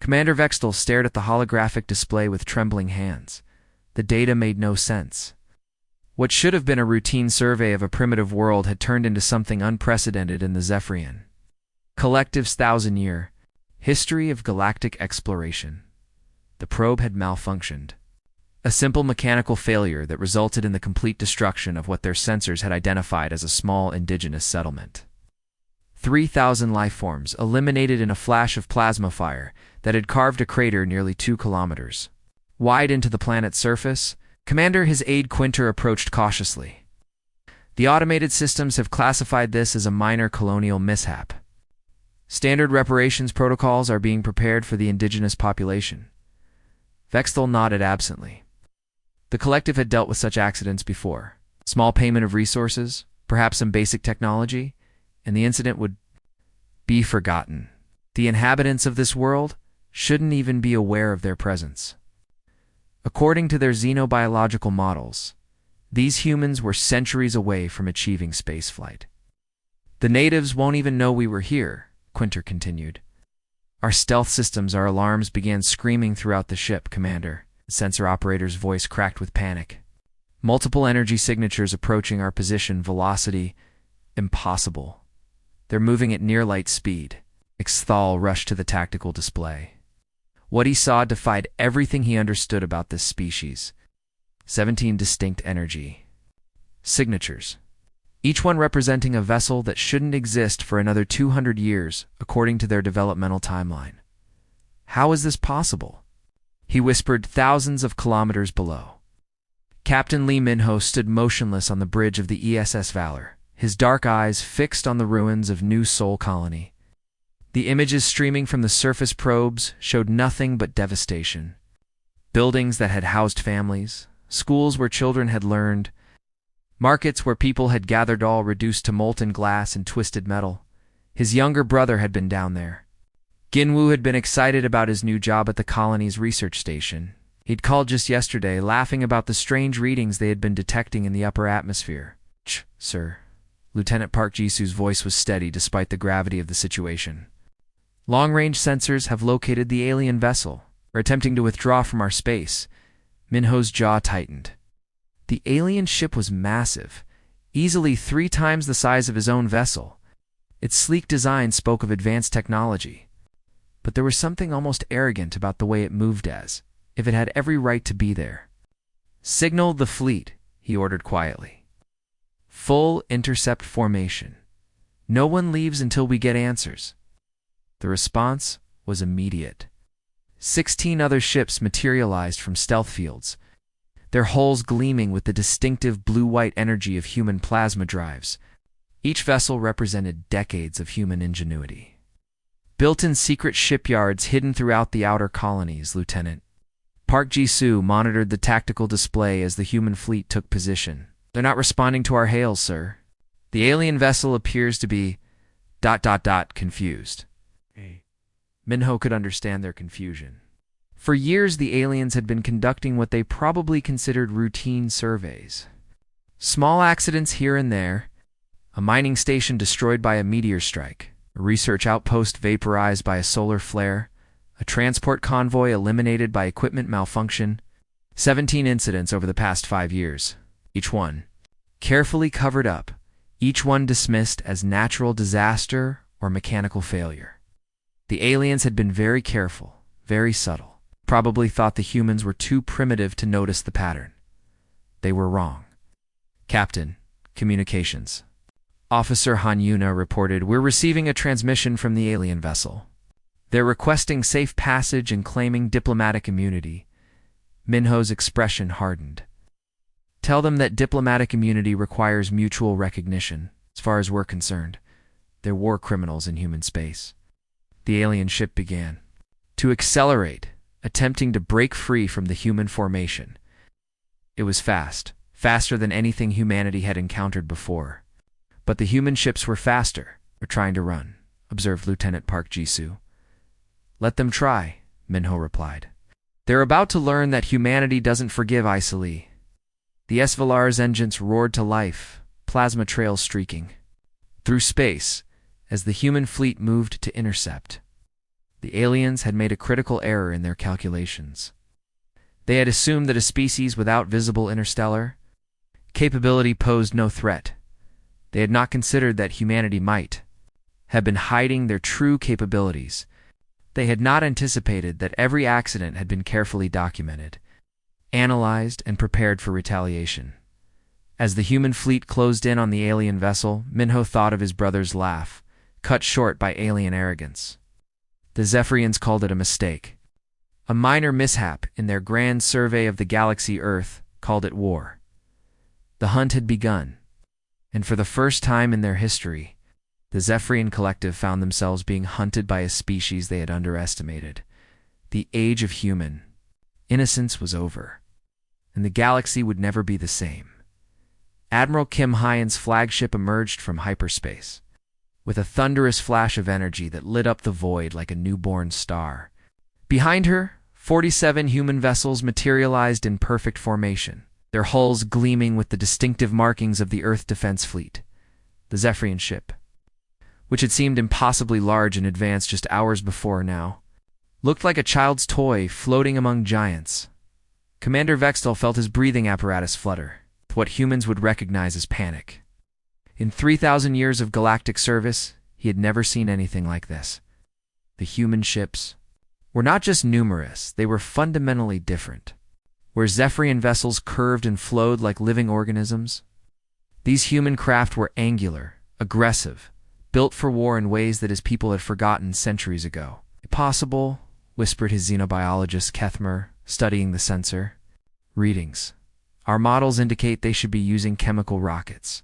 Commander Vextel stared at the holographic display with trembling hands. The data made no sense. What should have been a routine survey of a primitive world had turned into something unprecedented in the Zephyrian. Collective's 1,000-year history of galactic exploration. The probe had malfunctioned. A simple mechanical failure that resulted in the complete destruction of what their sensors had identified as a small indigenous settlement. 3,000 lifeforms eliminated in a flash of plasma fire that had carved a crater nearly 2 kilometers wide into the planet's surface. Commander, his aide Quinter approached cautiously. The automated systems have classified this as a minor colonial mishap. Standard reparations protocols are being prepared for the indigenous population. Vextel nodded absently. The collective had dealt with such accidents before. Small payment of resources, perhaps some basic technology, and the incident would be forgotten. The inhabitants of this world shouldn't even be aware of their presence. According to their xenobiological models, these humans were centuries away from achieving spaceflight. The natives won't even know we were here, Quinter continued. Our stealth systems, our alarms began screaming throughout the ship, Commander. The sensor operator's voice cracked with panic. Multiple energy signatures approaching our position, velocity impossible. They're moving at near light speed. Ixthal rushed to the tactical display. What he saw defied everything he understood about this species. 17 distinct energy signatures, each one representing a vessel that shouldn't exist for another 200 years, according to their developmental timeline. How is this possible? He whispered thousands of kilometers below. Captain Lee Minho stood motionless on the bridge of the ESS Valor, his dark eyes fixed on the ruins of New Sol Colony. The images streaming from the surface probes showed nothing but devastation. Buildings that had housed families, schools where children had learned, markets where people had gathered, all reduced to molten glass and twisted metal. His younger brother had been down there. Ginwu had been excited about his new job at the colony's research station. He'd called just yesterday, laughing about the strange readings they had been detecting in the upper atmosphere. Sir. Lieutenant Park Jisu's voice was steady despite the gravity of the situation. Long-range sensors have located the alien vessel, are attempting to withdraw from our space. Minho's jaw tightened. The alien ship was massive, easily 3 times the size of his own vessel. Its sleek design spoke of advanced technology. But there was something almost arrogant about the way it moved, as if it had every right to be there. "Signal the fleet," he ordered quietly. "Full intercept formation. No one leaves until we get answers." The response was immediate. 16 other ships materialized from stealth fields, their hulls gleaming with the distinctive blue-white energy of human plasma drives. Each vessel represented decades of human ingenuity. Built-in secret shipyards hidden throughout the outer colonies, Lieutenant. Park Jisu monitored the tactical display as the human fleet took position. "They're not responding to our hails, sir. The alien vessel appears to be... confused." Minho could understand their confusion. For years, the aliens had been conducting what they probably considered routine surveys. Small accidents here and there, a mining station destroyed by a meteor strike, a research outpost vaporized by a solar flare, a transport convoy eliminated by equipment malfunction. 17 incidents over the past 5 years, each one carefully covered up, each one dismissed as natural disaster or mechanical failure. The aliens had been very careful, very subtle, probably thought the humans were too primitive to notice the pattern. They were wrong. "Captain, communications." Officer Hanyuna reported, "We're receiving a transmission from the alien vessel. They're requesting safe passage and claiming diplomatic immunity." Minho's expression hardened. "Tell them that diplomatic immunity requires mutual recognition. As far as we're concerned, they're war criminals in human space." The alien ship began to accelerate, attempting to break free from the human formation. It was fast, faster than anything humanity had encountered before. But the human ships were faster, or trying to run, observed Lieutenant Park Jisu. "Let them try," Minho replied. "They're about to learn that humanity doesn't forgive Isali." The Esvalar's engines roared to life, plasma trails streaking through space as the human fleet moved to intercept. The aliens had made a critical error in their calculations. They had assumed that a species without visible interstellar capability posed no threat. They had not considered that humanity might have been hiding their true capabilities. They had not anticipated that every accident had been carefully documented, analyzed, and prepared for retaliation. As the human fleet closed in on the alien vessel, Minho thought of his brother's laugh, cut short by alien arrogance. The Zephyrians called it a mistake. A minor mishap in their grand survey of the galaxy Earth called it war. The hunt had begun, and for the first time in their history, the Zephyrian collective found themselves being hunted by a species they had underestimated. The age of human innocence was over, and the galaxy would never be the same. Admiral Kim Hyen's flagship emerged from hyperspace, with a thunderous flash of energy that lit up the void like a newborn star. Behind her, 47 human vessels materialized in perfect formation, their hulls gleaming with the distinctive markings of the Earth Defense Fleet. The Zephyrian ship, which had seemed impossibly large in advance just hours before now, looked like a child's toy floating among giants. Commander Vextel felt his breathing apparatus flutter, with what humans would recognize as panic. In 3,000 years of galactic service, he had never seen anything like this. The human ships were not just numerous, they were fundamentally different. Where Zephyrian vessels curved and flowed like living organisms, these human craft were angular, aggressive, built for war in ways that his people had forgotten centuries ago. Possible, whispered his xenobiologist Kethmer, studying the sensor. Readings. Our models indicate they should be using chemical rockets.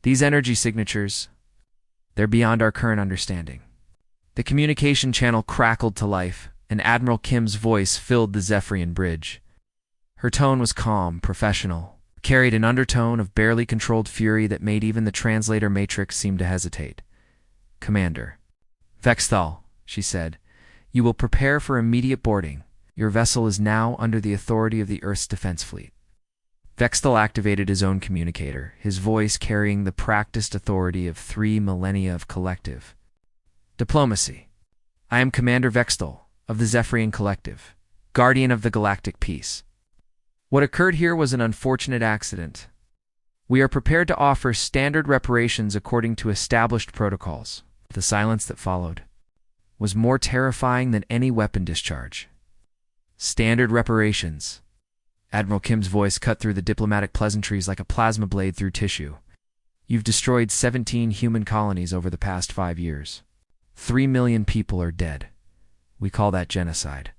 These energy signatures, they're beyond our current understanding. The communication channel crackled to life, and Admiral Kim's voice filled the Zephyrian bridge. Her tone was calm, professional, carried an undertone of barely controlled fury that made even the translator matrix seem to hesitate. Commander. Vexthal, she said, you will prepare for immediate boarding. Your vessel is now under the authority of the Earth's Defense Fleet. Vexthal activated his own communicator, his voice carrying the practiced authority of 3 millennia of collective diplomacy. I am Commander Vexthal of the Zephyrian Collective, guardian of the galactic peace. What occurred here was an unfortunate accident. We are prepared to offer standard reparations according to established protocols. The silence that followed was more terrifying than any weapon discharge. Standard reparations. Admiral Kim's voice cut through the diplomatic pleasantries like a plasma blade through tissue. You've destroyed 17 human colonies over the past 5 years. 3 million people are dead. We call that genocide.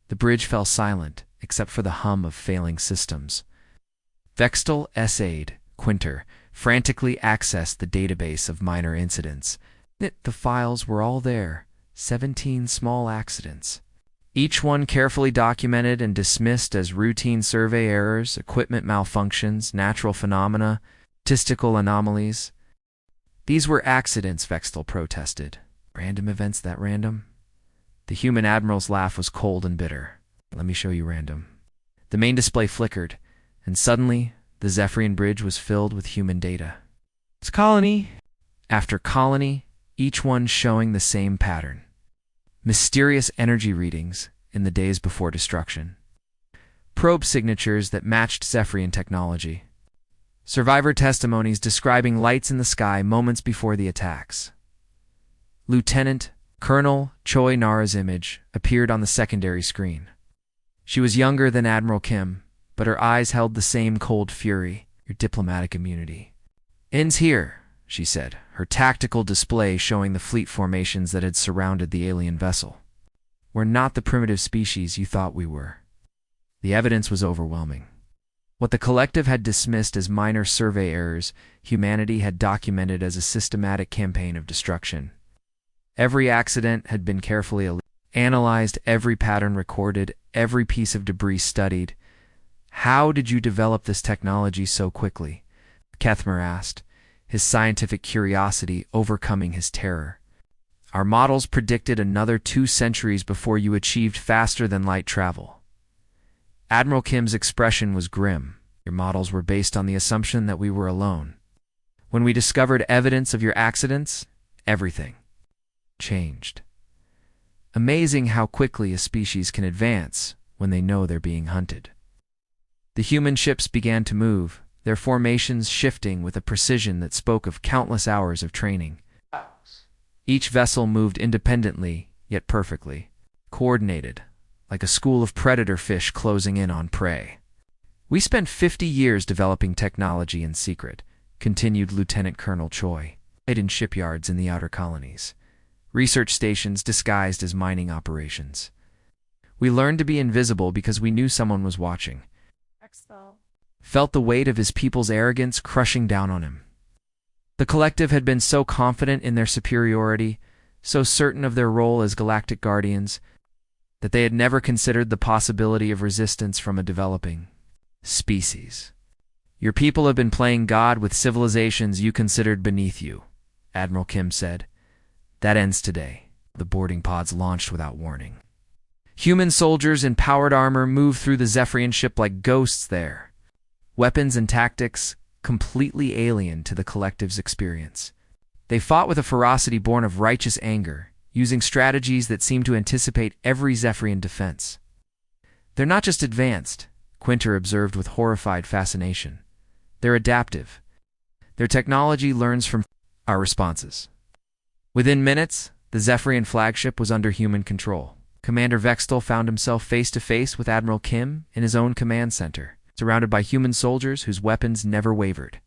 The bridge fell silent, except for the hum of failing systems. Vextel S-Aide, Quinter, frantically accessed the database of minor incidents. The files were all there, 17 small accidents. Each one carefully documented and dismissed as routine survey errors, equipment malfunctions, natural phenomena, statistical anomalies. These were accidents, Vextel protested. Random events that random? The human admiral's laugh was cold and bitter. Let me show you random. The main display flickered, and suddenly the Zephyrian bridge was filled with human data. It's colony after colony, each one showing the same pattern. Mysterious energy readings in the days before destruction. Probe signatures that matched Zephyrian technology. Survivor testimonies describing lights in the sky moments before the attacks. Lieutenant Colonel Choi Nara's image appeared on the secondary screen. She was younger than Admiral Kim, but her eyes held the same cold fury. Your diplomatic immunity ends here, she said, her tactical display showing the fleet formations that had surrounded the alien vessel. We're not the primitive species you thought we were. The evidence was overwhelming. What the collective had dismissed as minor survey errors, humanity had documented as a systematic campaign of destruction. Every accident had been carefully analyzed, every pattern recorded, every piece of debris studied. How did you develop this technology so quickly? Kethmer asked, his scientific curiosity overcoming his terror. Our models predicted another 2 centuries before you achieved faster-than-light travel. Admiral Kim's expression was grim. Your models were based on the assumption that we were alone. When we discovered evidence of your accidents, everything changed. Amazing how quickly a species can advance when they know they're being hunted. The human ships began to move, their formations shifting with a precision that spoke of countless hours of training. Each vessel moved independently, yet perfectly, coordinated, like a school of predator fish closing in on prey. "We spent 50 years developing technology in secret," continued Lieutenant Colonel Choi, in shipyards in the outer colonies, research stations disguised as mining operations. "We learned to be invisible because we knew someone was watching." Felt the weight of his people's arrogance crushing down on him. The collective had been so confident in their superiority, so certain of their role as galactic guardians, that they had never considered the possibility of resistance from a developing species. "Your people have been playing God with civilizations you considered beneath you," Admiral Kim said. "That ends today." The boarding pods launched without warning. Human soldiers in powered armor moved through the Zephyrian ship like ghosts there, weapons and tactics completely alien to the collective's experience. They fought with a ferocity born of righteous anger, using strategies that seemed to anticipate every Zephyrian defense. "They're not just advanced," Quinter observed with horrified fascination. "They're adaptive. Their technology learns from our responses." Within minutes, the Zephyrian flagship was under human control. Commander Vextel found himself face-to-face with Admiral Kim in his own command center, surrounded by human soldiers whose weapons never wavered.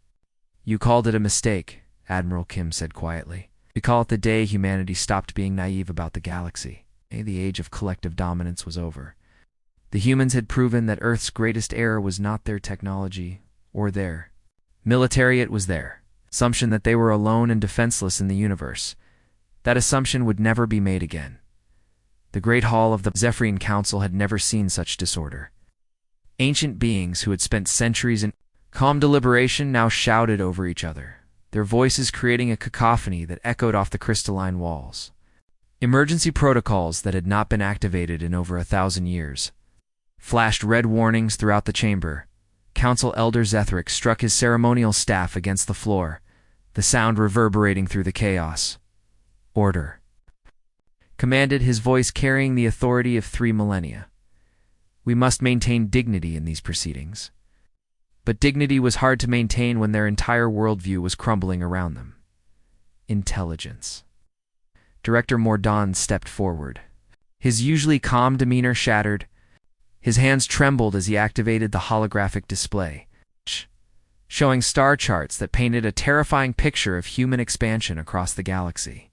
"You called it a mistake," Admiral Kim said quietly. "We call it the day humanity stopped being naive about the galaxy. The age of collective dominance was over. The humans had proven that Earth's greatest error was not their technology or their military, it was their assumption that they were alone and defenseless in the universe. That assumption would never be made again." The Great Hall of the Zephyrian Council had never seen such disorder. Ancient beings who had spent centuries in calm deliberation now shouted over each other, their voices creating a cacophony that echoed off the crystalline walls. Emergency protocols that had not been activated in over 1,000 years flashed red warnings throughout the chamber. Council Elder Zethric struck his ceremonial staff against the floor, the sound reverberating through the chaos. "Order," commanded, his voice carrying the authority of 3 millennia. "We must maintain dignity in these proceedings." But dignity was hard to maintain when their entire worldview was crumbling around them. Intelligence. Director Mordaunt stepped forward. His usually calm demeanor shattered. His hands trembled as he activated the holographic display, showing star charts that painted a terrifying picture of human expansion across the galaxy.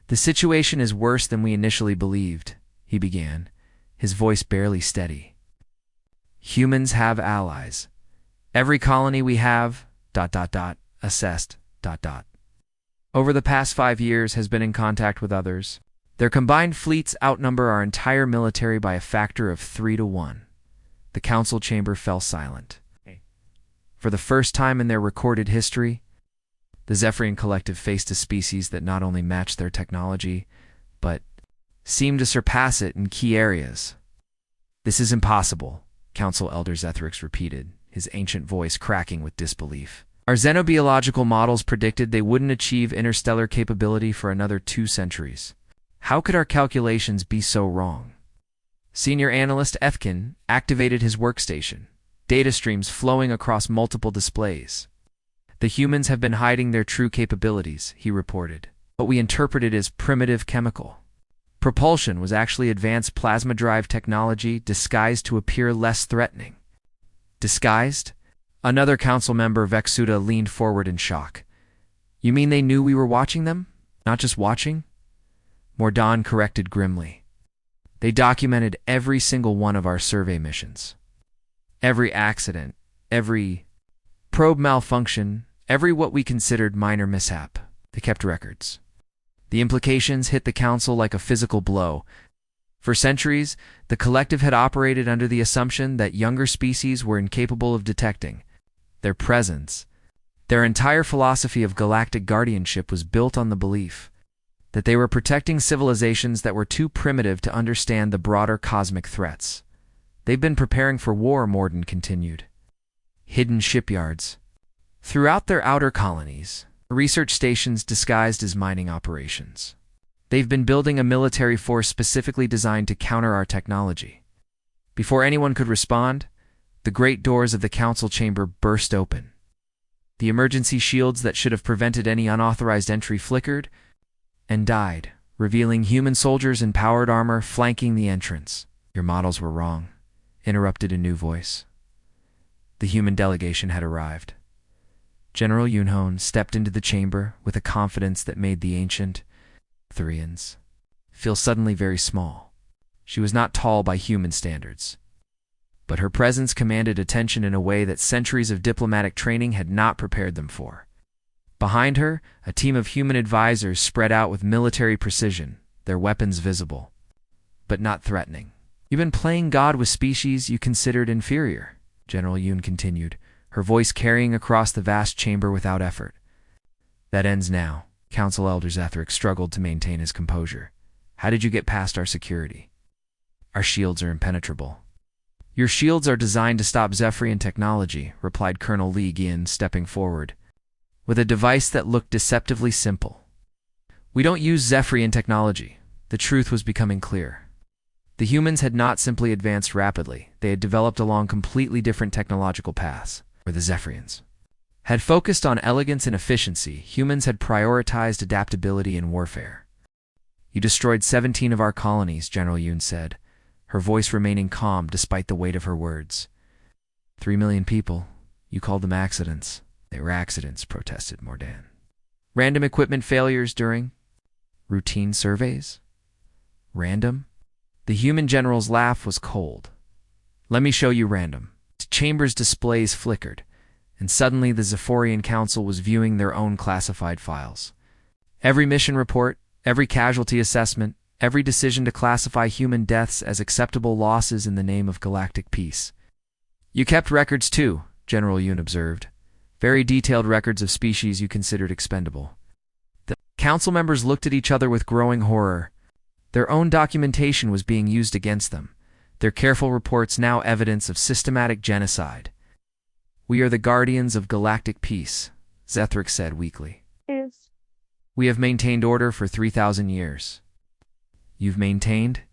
"The situation is worse than we initially believed," he began, his voice barely steady. "Humans have allies. Every colony we have, assessed, over the past 5 years has been in contact with others. Their combined fleets outnumber our entire military by a factor of 3 to 1. The council chamber fell silent. For the first time in their recorded history, the Zephyrian collective faced a species that not only matched their technology, but seemed to surpass it in key areas. "This is impossible," Council Elder Zethric repeated, his ancient voice cracking with disbelief. "Our xenobiological models predicted they wouldn't achieve interstellar capability for another 2 centuries. How could our calculations be so wrong?" Senior Analyst Efkin activated his workstation, data streams flowing across multiple displays. "The humans have been hiding their true capabilities," he reported. "What we interpreted as primitive chemical propulsion was actually advanced plasma drive technology disguised to appear less threatening." "Disguised?" Another council member, Vexuda, leaned forward in shock. "You mean they knew we were watching them? Not just watching?" Mordaunt corrected grimly. "They documented every single one of our survey missions. Every accident, every probe malfunction, every what we considered minor mishap. They kept records." The implications hit the council like a physical blow. For centuries, the collective had operated under the assumption that younger species were incapable of detecting their presence. Their entire philosophy of galactic guardianship was built on the belief that they were protecting civilizations that were too primitive to understand the broader cosmic threats. "They've been preparing for war," Mordaunt continued. "Hidden shipyards throughout their outer colonies, research stations disguised as mining operations, They've been building a military force specifically designed to counter our technology. Before anyone could respond, the great doors of the council chamber burst open. The emergency shields that should have prevented any unauthorized entry flickered and died, revealing human soldiers in powered armor flanking the entrance. Your models were wrong, interrupted a new voice. The human delegation had arrived. General Yunhon stepped into the chamber with a confidence that made the ancient Thurians feel suddenly very small. She was not tall by human standards, but her presence commanded attention in a way that centuries of diplomatic training had not prepared them for. Behind her, a team of human advisors spread out with military precision, their weapons visible, but not threatening. You've been playing God with species you considered inferior, General Yun continued, her voice carrying across the vast chamber without effort. That ends now. Council Elder Zethric struggled to maintain his composure. How did you get past our security? Our shields are impenetrable. Your shields are designed to stop Zephyrian technology, replied Colonel Li Gian, stepping forward, with a device that looked deceptively simple. We don't use Zephyrian technology. The truth was becoming clear. The humans had not simply advanced rapidly, they had developed along completely different technological paths. Where the Zephyrians had focused on elegance and efficiency, humans had prioritized adaptability and warfare. You destroyed 17 of our colonies, General Yun said, her voice remaining calm despite the weight of her words. 3 million people. You called them accidents. They were accidents, protested Mordan. Random equipment failures during routine surveys? Random? The human general's laugh was cold. Let me show you random. The chamber's displays flickered, and suddenly the Zephyrian Council was viewing their own classified files. Every mission report, every casualty assessment, every decision to classify human deaths as acceptable losses in the name of galactic peace. You kept records too, General Yun observed. Very detailed records of species you considered expendable. The council members looked at each other with growing horror. Their own documentation was being used against them, their careful reports now evidence of systematic genocide. We are the guardians of galactic peace, Zethric said weakly. We have maintained order for 3,000 years. You've maintained?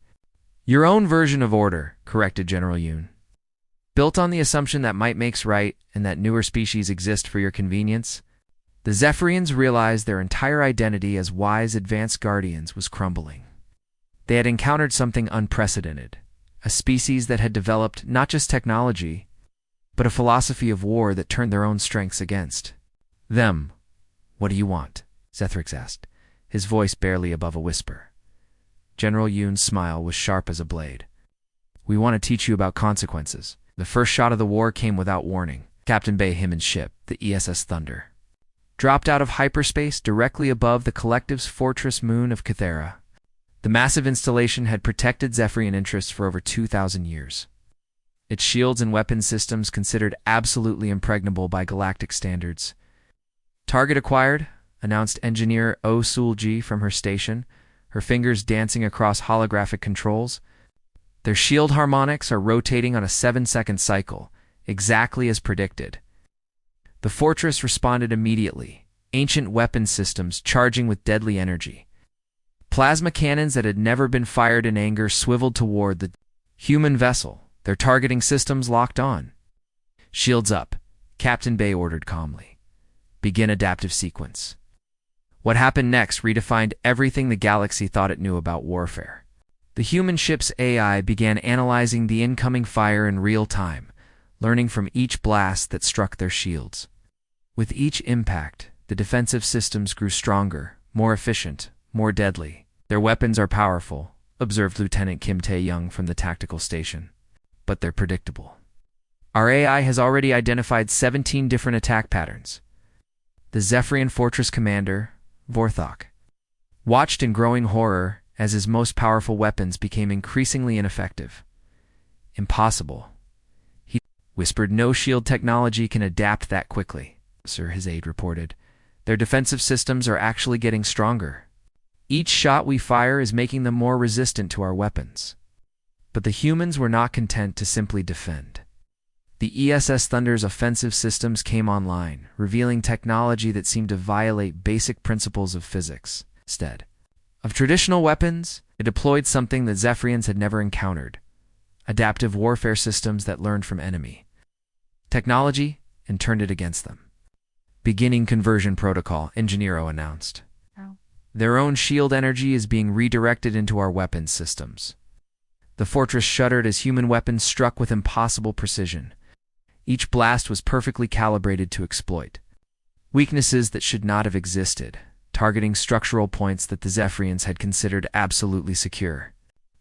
Your own version of order, corrected General Yun. Built on the assumption that might makes right and that newer species exist for your convenience, the Zephyrians realized their entire identity as wise advanced guardians was crumbling. They had encountered something unprecedented, a species that had developed not just technology, but a philosophy of war that turned their own strengths against them. What do you want? Zethric asked, his voice barely above a whisper. General Yun's smile was sharp as a blade. We want to teach you about consequences. The first shot of the war came without warning. Captain Bay Hyman's ship, the ESS Thunder, dropped out of hyperspace directly above the Collective's fortress moon of Cathera. The massive installation had protected Zephyrian interests for over 2,000 years. Its shields and weapons systems considered absolutely impregnable by galactic standards. Target acquired, announced engineer Oh Sul-ji from her station, her fingers dancing across holographic controls. Their shield harmonics are rotating on a 7-second cycle, exactly as predicted. The fortress responded immediately, ancient weapon systems charging with deadly energy. Plasma cannons that had never been fired in anger swiveled toward the human vessel, their targeting systems locked on. Shields up, Captain Bay ordered calmly. Begin adaptive sequence. What happened next redefined everything the galaxy thought it knew about warfare. The human ship's AI began analyzing the incoming fire in real time, learning from each blast that struck their shields. With each impact, the defensive systems grew stronger, more efficient, more deadly. Their weapons are powerful, observed Lieutenant Kim Tae-young from the tactical station. But they're predictable. Our AI has already identified 17 different attack patterns. The Zephyrian Fortress commander, Vorthok, watched in growing horror as his most powerful weapons became increasingly ineffective. Impossible. He whispered, no shield technology can adapt that quickly, sir, his aide reported. Their defensive systems are actually getting stronger. Each shot we fire is making them more resistant to our weapons. But the humans were not content to simply defend. The ESS Thunder's offensive systems came online, revealing technology that seemed to violate basic principles of physics. Instead Of traditional weapons, it deployed something that Zephyrians had never encountered: adaptive warfare systems that learned from enemy technology and turned it against them. Beginning conversion protocol, Engineero announced. Their own shield energy is being redirected into our weapons systems. The fortress shuddered as human weapons struck with impossible precision. Each blast was perfectly calibrated to exploit weaknesses that should not have existed, targeting structural points that the Zephyrians had considered absolutely secure.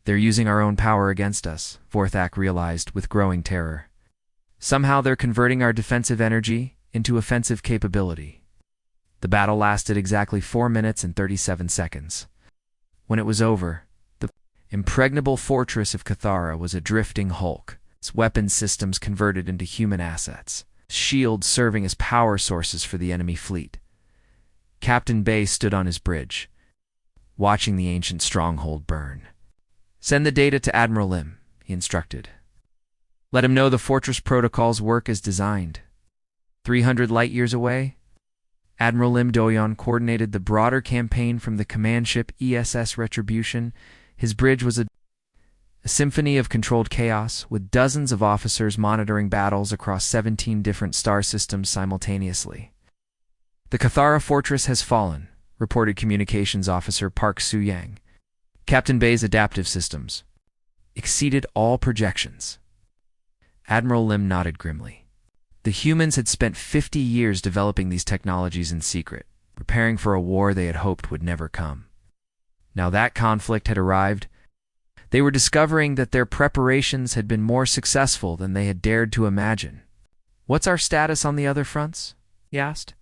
They're using our own power against us, Vorthak realized with growing terror. Somehow they're converting our defensive energy into offensive capability. The battle lasted exactly 4 minutes and 37 seconds. When it was over, the impregnable fortress of Cathara was a drifting hulk, its weapons systems converted into human assets, shields serving as power sources for the enemy fleet. Captain Bay stood on his bridge, watching the ancient stronghold burn. "Send the data to Admiral Lim," he instructed. "Let him know the fortress protocols work as designed." 300 light-years away, Admiral Lim Doyon coordinated the broader campaign from the command ship ESS Retribution. His bridge was a symphony of controlled chaos, with dozens of officers monitoring battles across 17 different star systems simultaneously. "The Cathara fortress has fallen," reported Communications Officer Park Su-Yang. "Captain Bay's adaptive systems exceeded all projections." Admiral Lim nodded grimly. The humans had spent 50 years developing these technologies in secret, preparing for a war they had hoped would never come. Now that conflict had arrived, they were discovering that their preparations had been more successful than they had dared to imagine. "What's our status on the other fronts?" he asked.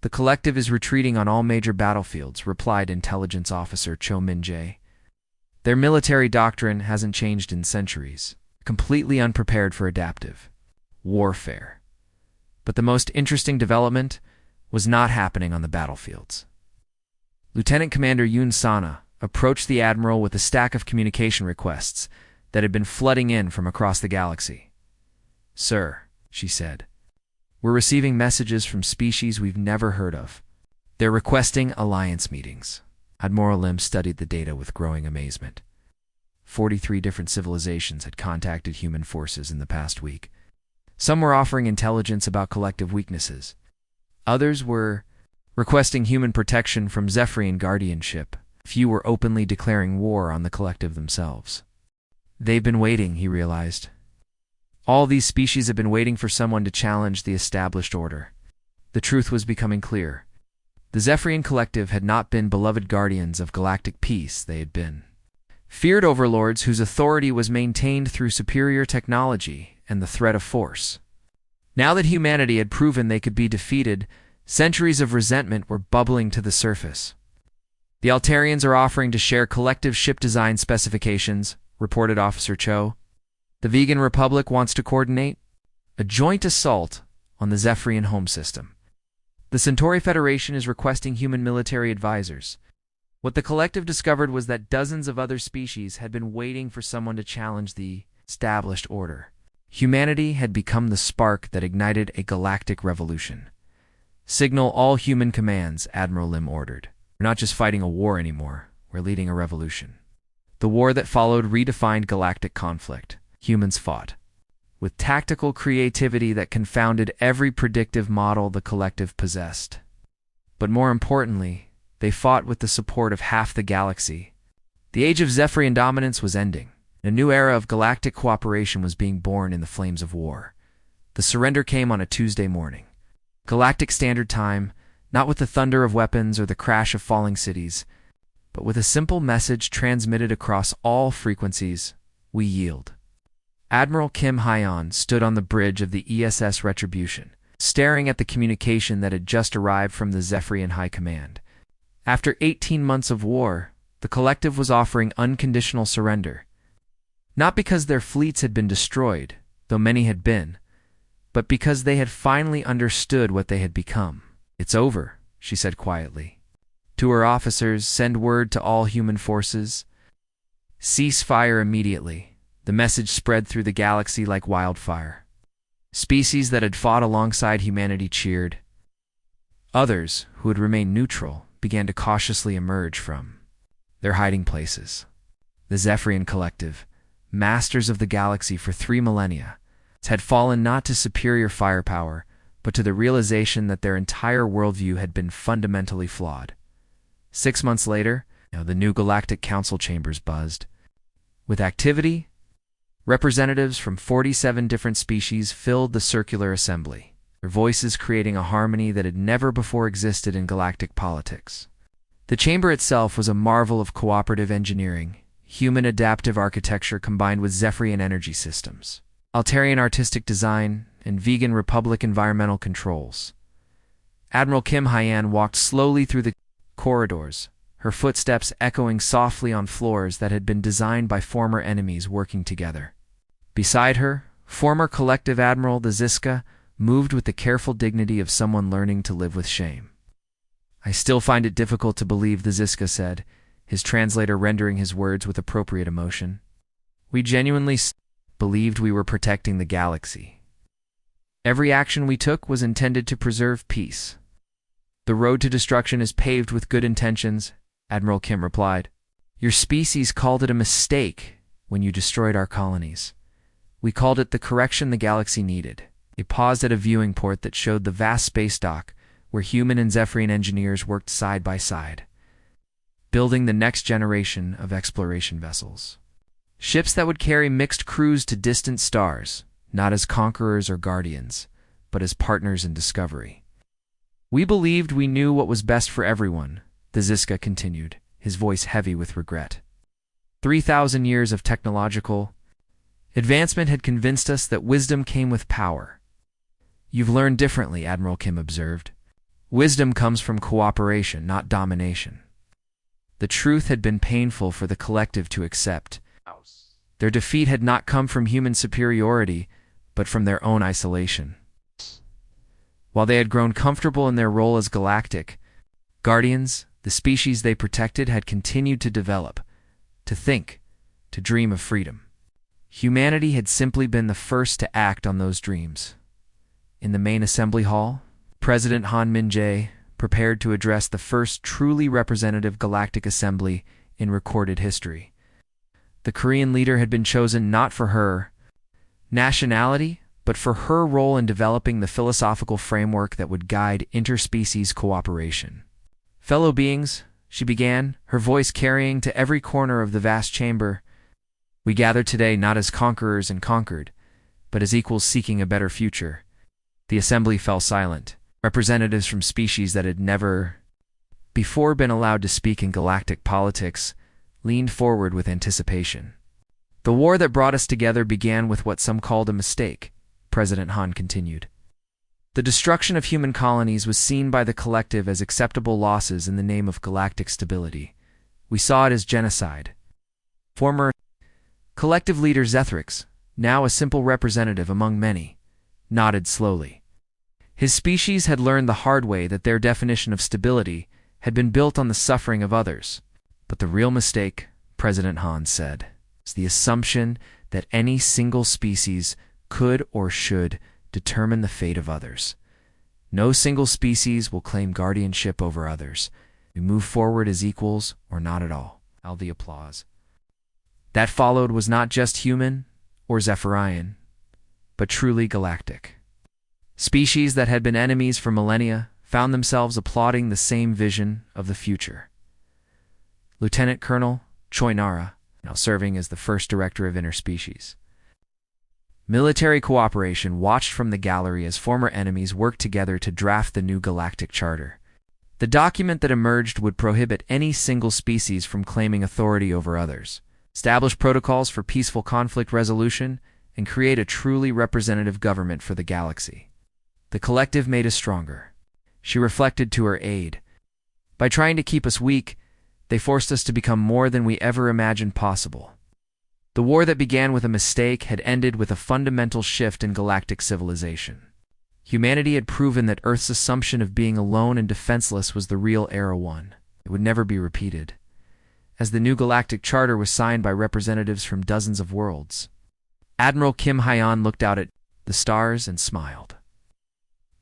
"The collective is retreating on all major battlefields," replied Intelligence Officer Cho Min-jae. "Their military doctrine hasn't changed in centuries, completely unprepared for adaptive warfare." But the most interesting development was not happening on the battlefields. Lieutenant Commander Yoon Sana approached the Admiral with a stack of communication requests that had been flooding in from across the galaxy. "Sir," she said, "we're receiving messages from species we've never heard of. They're requesting alliance meetings." Admiral Lim studied the data with growing amazement. 43 different civilizations had contacted human forces in the past week. Some were offering intelligence about collective weaknesses. Others were requesting human protection from Zephyrian guardianship. Few were openly declaring war on the collective themselves. They've been waiting, he realized. All these species have been waiting for someone to challenge the established order. The truth was becoming clear. The Zephyrian collective had not been beloved guardians of galactic peace. They had been feared overlords whose authority was maintained through superior technology and the threat of force. Now that humanity had proven they could be defeated, centuries of resentment were bubbling to the surface. "The Altarians are offering to share collective ship design specifications," reported Officer Cho. "The Vegan Republic wants to coordinate a joint assault on the Zephyrian home system. The Centauri Federation is requesting human military advisors." What the collective discovered was that dozens of other species had been waiting for someone to challenge the established order. Humanity had become the spark that ignited a galactic revolution. "Signal all human commands," Admiral Lim ordered. "We're not just fighting a war anymore, we're leading a revolution." The war that followed redefined galactic conflict. Humans fought with tactical creativity that confounded every predictive model the collective possessed. But more importantly, they fought with the support of half the galaxy. The age of Zephyrian dominance was ending. A new era of galactic cooperation was being born in the flames of war. The surrender came on a Tuesday morning. Galactic Standard Time, not with the thunder of weapons or the crash of falling cities, but with a simple message transmitted across all frequencies: "We yield." Admiral Kim Hyon stood on the bridge of the ESS Retribution, staring at the communication that had just arrived from the Zephyrian High Command. After 18 months of war, the collective was offering unconditional surrender. Not because their fleets had been destroyed, though many had been, but because they had finally understood what they had become. "It's over," she said quietly. To her officers, "Send word to all human forces. Cease fire immediately." The message spread through the galaxy like wildfire. Species that had fought alongside humanity cheered. Others, who had remained neutral, began to cautiously emerge from their hiding places. The Zephyrian Collective, masters of the galaxy for 3 millennia, had fallen not to superior firepower, but to the realization that their entire worldview had been fundamentally flawed. 6 months later, the new Galactic Council chambers buzzed. With activity, representatives from 47 different species filled the circular assembly, their voices creating a harmony that had never before existed in galactic politics. The chamber itself was a marvel of cooperative engineering, human adaptive architecture combined with Zephyrian energy systems, Altarian artistic design, and vegan republic environmental controls. Admiral Kim Hyan walked slowly through the corridors, her footsteps echoing softly on floors that had been designed by former enemies working together. Beside her, former Collective Admiral the Ziska moved with the careful dignity of someone learning to live with shame. "I still find it difficult to believe," the Ziska said, his translator rendering his words with appropriate emotion. "We genuinely believed we were protecting the galaxy. Every action we took was intended to preserve peace. The road to destruction is paved with good intentions," Admiral Kim replied. "Your species called it a mistake when you destroyed our colonies. We called it the correction the galaxy needed." They paused at a viewing port that showed the vast space dock where human and Zephyrian engineers worked side by side, building the next generation of exploration vessels. Ships that would carry mixed crews to distant stars, not as conquerors or guardians, but as partners in discovery. "We believed we knew what was best for everyone," the Ziska continued, his voice heavy with regret. 3,000 years of technological advancement had convinced us that wisdom came with power. "You've learned differently," Admiral Kim observed. "Wisdom comes from cooperation, not domination." The truth had been painful for the collective to accept. Their defeat had not come from human superiority, but from their own isolation. While they had grown comfortable in their role as galactic guardians, the species they protected had continued to develop, to think, to dream of freedom. Humanity had simply been the first to act on those dreams. In the main assembly hall, President Han Min-jae prepared to address the first truly representative galactic assembly in recorded history. The Korean leader had been chosen not for her nationality, but for her role in developing the philosophical framework that would guide interspecies cooperation. "Fellow beings," she began, her voice carrying to every corner of the vast chamber, "we gather today not as conquerors and conquered, but as equals seeking a better future." The assembly fell silent. Representatives from species that had never before been allowed to speak in galactic politics leaned forward with anticipation. "The war that brought us together began with what some called a mistake," President Han continued. "The destruction of human colonies was seen by the collective as acceptable losses in the name of galactic stability. We saw it as genocide." Former collective leader Zethrix, now a simple representative among many, nodded slowly. His species had learned the hard way that their definition of stability had been built on the suffering of others. "But the real mistake," President Han said, "is the assumption that any single species could or should determine the fate of others. No single species will claim guardianship over others. We move forward as equals or not at all." All the applause that followed was not just human or Zephyrian, but truly galactic. Species that had been enemies for millennia found themselves applauding the same vision of the future. Lieutenant Colonel Choi Nara, now serving as the first director of interspecies military cooperation, watched from the gallery as former enemies worked together to draft the new Galactic Charter. The document that emerged would prohibit any single species from claiming authority over others, establish protocols for peaceful conflict resolution, and create a truly representative government for the galaxy. The collective made us stronger. She reflected to her aide. By trying to keep us weak, they forced us to become more than we ever imagined possible. The war that began with a mistake had ended with a fundamental shift in galactic civilization. Humanity had proven that Earth's assumption of being alone and defenseless was the real Era 1. It would never be repeated. As the new Galactic Charter was signed by representatives from dozens of worlds, Admiral Kim Hyan looked out at the stars and smiled.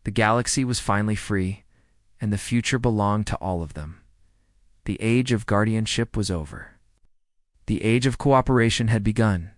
The galaxy was finally free, and the future belonged to all of them. The age of guardianship was over. The age of cooperation had begun.